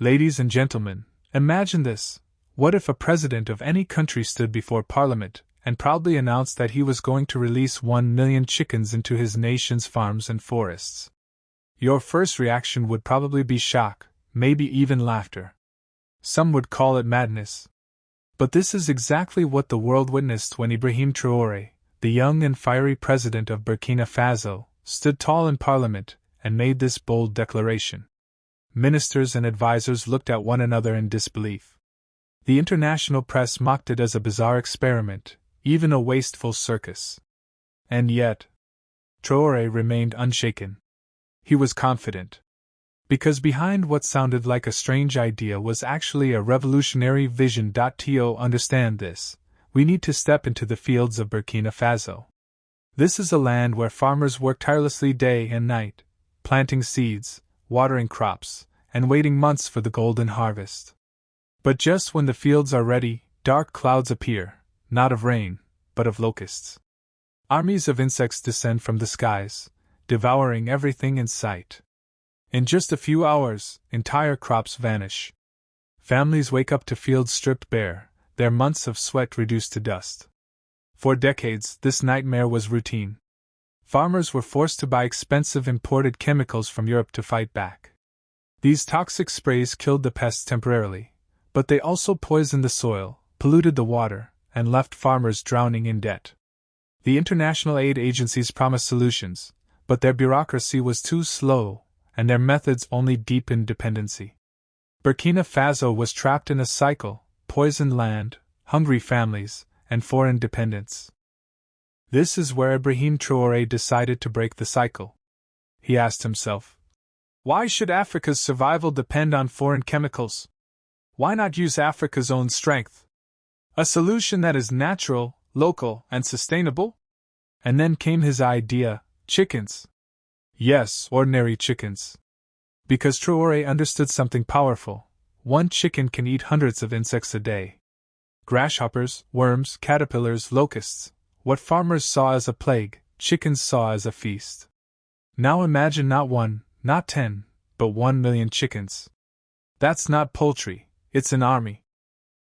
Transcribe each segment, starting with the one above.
Ladies and gentlemen, imagine this. What if a president of any country stood before Parliament and proudly announced that he was going to release 1 million chickens into his nation's farms and forests? Your first reaction would probably be shock, maybe even laughter. Some would call it madness. But this is exactly what the world witnessed when Ibrahim Traoré, the young and fiery president of Burkina Faso, stood tall in Parliament and made this bold declaration. Ministers and advisors looked at one another in disbelief. The international press mocked it as a bizarre experiment, even a wasteful circus. And yet, Traoré remained unshaken. He was confident. Because behind what sounded like a strange idea was actually a revolutionary vision. To understand this, we need to step into the fields of Burkina Faso. This is a land where farmers work tirelessly day and night, planting seeds, watering crops, and waiting months for the golden harvest. But just when the fields are ready, dark clouds appear, not of rain, but of locusts. Armies of insects descend from the skies, devouring everything in sight. In just a few hours, entire crops vanish. Families wake up to fields stripped bare, their months of sweat reduced to dust. For decades, this nightmare was routine. Farmers were forced to buy expensive imported chemicals from Europe to fight back. These toxic sprays killed the pests temporarily, but they also poisoned the soil, polluted the water, and left farmers drowning in debt. The international aid agencies promised solutions, but their bureaucracy was too slow, and their methods only deepened dependency. Burkina Faso was trapped in a cycle: poisoned land, hungry families, and foreign dependence. This is where Ibrahim Traoré decided to break the cycle. He asked himself, why should Africa's survival depend on foreign chemicals? Why not use Africa's own strength? A solution that is natural, local, and sustainable? And then came his idea: chickens. Yes, ordinary chickens. Because Traoré understood something powerful: one chicken can eat hundreds of insects a day. Grasshoppers, worms, caterpillars, locusts. What farmers saw as a plague, chickens saw as a feast. Now imagine not 1, not 10, but 1 million chickens. That's not poultry, it's an army.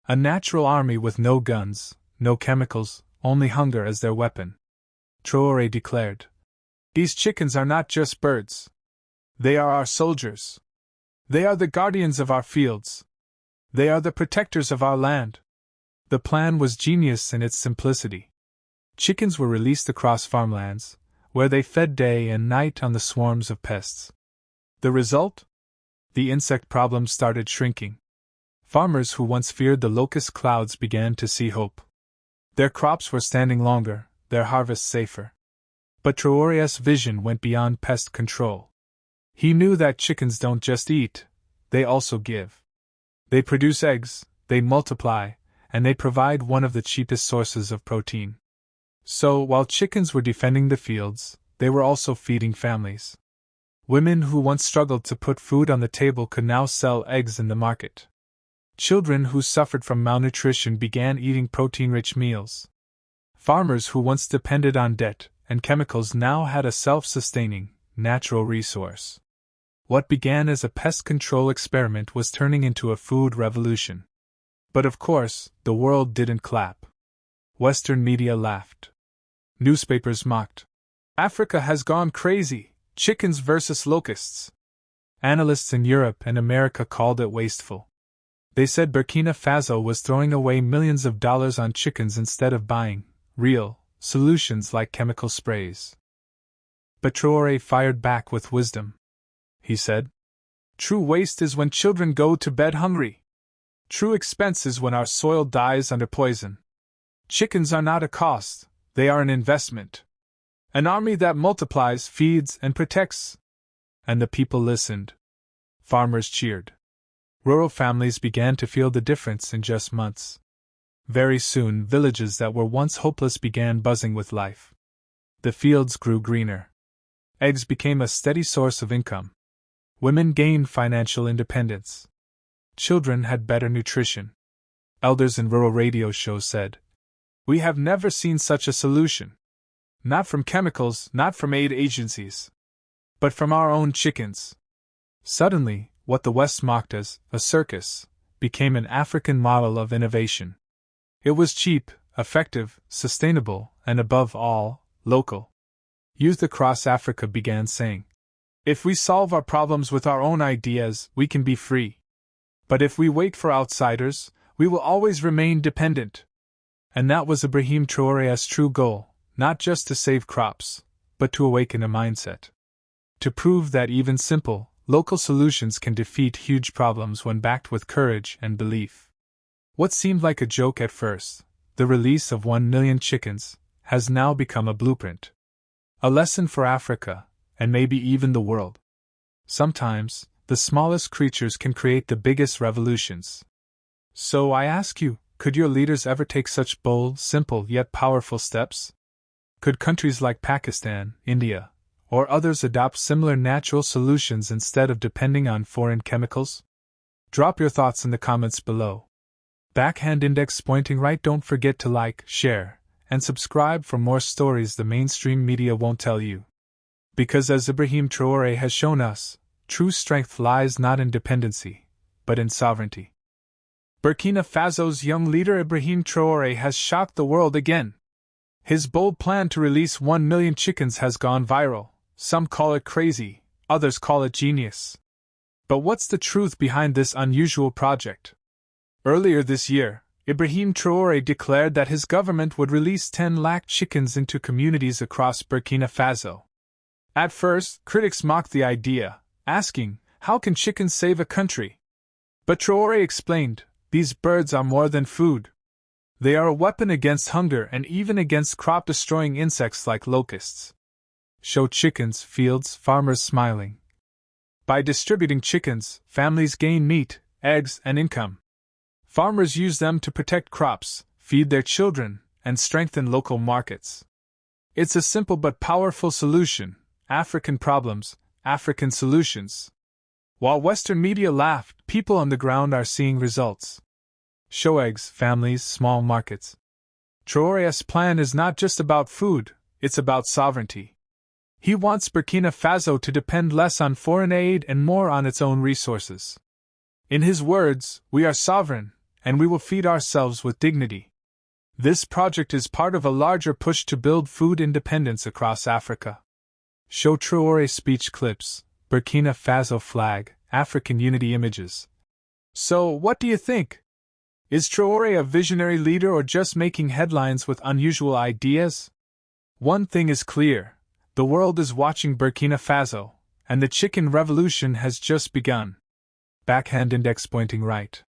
A natural army with no guns, no chemicals, only hunger as their weapon. Traoré declared, these chickens are not just birds. They are our soldiers. They are the guardians of our fields. They are the protectors of our land. The plan was genius in its simplicity. Chickens were released across farmlands, where they fed day and night on the swarms of pests. The result? The insect problem started shrinking. Farmers who once feared the locust clouds began to see hope. Their crops were standing longer, their harvests safer. But Traoré's vision went beyond pest control. He knew that chickens don't just eat, they also give. They produce eggs, they multiply, and they provide one of the cheapest sources of protein. So, while chickens were defending the fields, they were also feeding families. Women who once struggled to put food on the table could now sell eggs in the market. Children who suffered from malnutrition began eating protein-rich meals. Farmers who once depended on debt and chemicals now had a self-sustaining, natural resource. What began as a pest control experiment was turning into a food revolution. But of course, the world didn't clap. Western media laughed. Newspapers mocked. Africa has gone crazy, chickens versus locusts. Analysts in Europe and America called it wasteful. They said Burkina Faso was throwing away millions of dollars on chickens instead of buying real solutions like chemical sprays. But Traoré fired back with wisdom. He said, true waste is when children go to bed hungry. True expense is when our soil dies under poison. Chickens are not a cost, they are an investment. An army that multiplies, feeds, and protects. And the people listened. Farmers cheered. Rural families began to feel the difference in just months. Very soon, villages that were once hopeless began buzzing with life. The fields grew greener. Eggs became a steady source of income. Women gained financial independence. Children had better nutrition. Elders in rural radio shows said, we have never seen such a solution. Not from chemicals, not from aid agencies. But from our own chickens. Suddenly, what the West mocked as a circus, became an African model of innovation. It was cheap, effective, sustainable, and above all, local. Youth across Africa began saying, "If we solve our problems with our own ideas, we can be free. But if we wait for outsiders, we will always remain dependent." And that was Ibrahim Traoré's true goal, not just to save crops, but to awaken a mindset. To prove that even simple, local solutions can defeat huge problems when backed with courage and belief. What seemed like a joke at first, the release of 1 million chickens, has now become a blueprint. A lesson for Africa, and maybe even the world. Sometimes, the smallest creatures can create the biggest revolutions. So I ask you, could your leaders ever take such bold, simple yet powerful steps? Could countries like Pakistan, India, or others adopt similar natural solutions instead of depending on foreign chemicals? Drop your thoughts in the comments below. Backhand index pointing right. Don't forget to like, share, and subscribe for more stories the mainstream media won't tell you. Because as Ibrahim Traoré has shown us, true strength lies not in dependency, but in sovereignty. Burkina Faso's young leader Ibrahim Traoré has shocked the world again. His bold plan to release 1 million chickens has gone viral. Some call it crazy, others call it genius. But what's the truth behind this unusual project? Earlier this year, Ibrahim Traoré declared that his government would release 10 lakh chickens into communities across Burkina Faso. At first, critics mocked the idea, asking, how can chickens save a country? But Traoré explained, these birds are more than food. They are a weapon against hunger and even against crop-destroying insects like locusts. Show chickens, fields, farmers smiling. By distributing chickens, families gain meat, eggs, and income. Farmers use them to protect crops, feed their children, and strengthen local markets. It's a simple but powerful solution. African problems, African solutions. While Western media laughed, people on the ground are seeing results. Show eggs, families, small markets. Traoré's plan is not just about food, it's about sovereignty. He wants Burkina Faso to depend less on foreign aid and more on its own resources. In his words, we are sovereign, and we will feed ourselves with dignity. This project is part of a larger push to build food independence across Africa. Show Traoré speech clips, Burkina Faso flag, African unity images. So, what do you think? Is Traoré a visionary leader or just making headlines with unusual ideas? One thing is clear, the world is watching Burkina Faso, and the chicken revolution has just begun. Backhand index pointing right.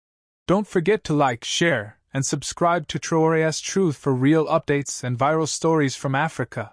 Don't forget to like, share, and subscribe to Traoré's Truth for real updates and viral stories from Africa.